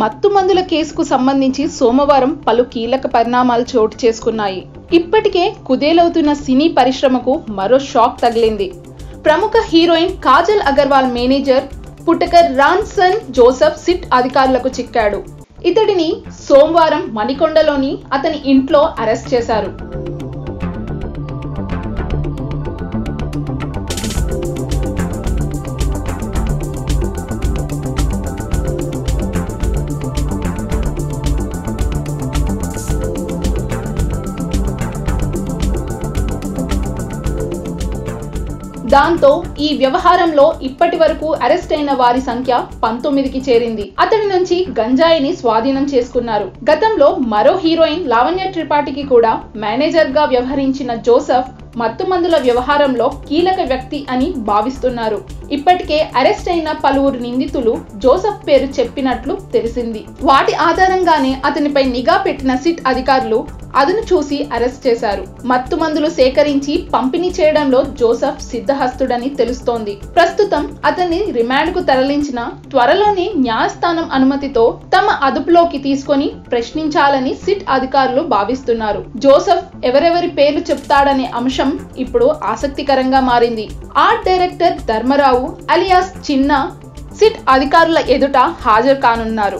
మత్తుమందుల కేసుకు సంబంధించి సోమవారం పలు కీలక పరిణామాలు చోటు చేసుకున్నాయి. ఇప్పటికే కుదేలవుతున్న సినీ పరిశ్రమకు మరో షాక్ తగిలింది. ప్రముఖ హీరోయిన్ కాజల్ అగర్వాల్ మేనేజర్ పుటకర్ రాన్సన్ జోసెఫ్ సిట్ అధికారులకు చిక్కాడు. ఇతడిని సోమవారం మణికొండలోని అతని ఇంట్లో అరెస్ట్ చేశారు. దాంతో ఈ వ్యవహారంలో ఇప్పటి వరకు అరెస్ట్ అయిన వారి సంఖ్య 19కి చేరింది. అతడి నుంచి గంజాయిని స్వాధీనం చేసుకున్నారు. గతంలో మరో హీరోయిన్ లావణ్య త్రిపాఠికి కూడా మేనేజర్ గా వ్యవహరించిన జోసెఫ్ మత్తుమందుల వ్యవహారంలో కీలక వ్యక్తి అని భావిస్తున్నారు. ఇప్పటికే అరెస్ట్ అయిన పలువురు నిందితులు జోసెఫ్ పేరు చెప్పినట్లు తెలిసింది. వాటి ఆధారంగానే అతనిపై నిఘా పెట్టిన సిట్ అధికారులు అదును చూసి అరెస్ట్ చేశారు. మత్తుమందులు సేకరించి పంపిణీ చేయడంలో జోసెఫ్ సిద్ధహస్తుడని తెలుస్తోంది. ప్రస్తుతం అతన్ని రిమాండ్ కు తరలించిన త్వరలోనే న్యాయస్థానం అనుమతితో తమ అదుపులోకి తీసుకొని ప్రశ్నించాలని సిట్ అధికారులు భావిస్తున్నారు. జోసెఫ్ ఎవరెవరి పేర్లు చెప్తాడనే అంశం ఇప్పుడు ఆసక్తికరంగా మారింది. ఆర్ట్ డైరెక్టర్ ధర్మరావు అలియాస్ చిన్న సిట్ అధికారుల ఎదుట హాజరు కానున్నారు.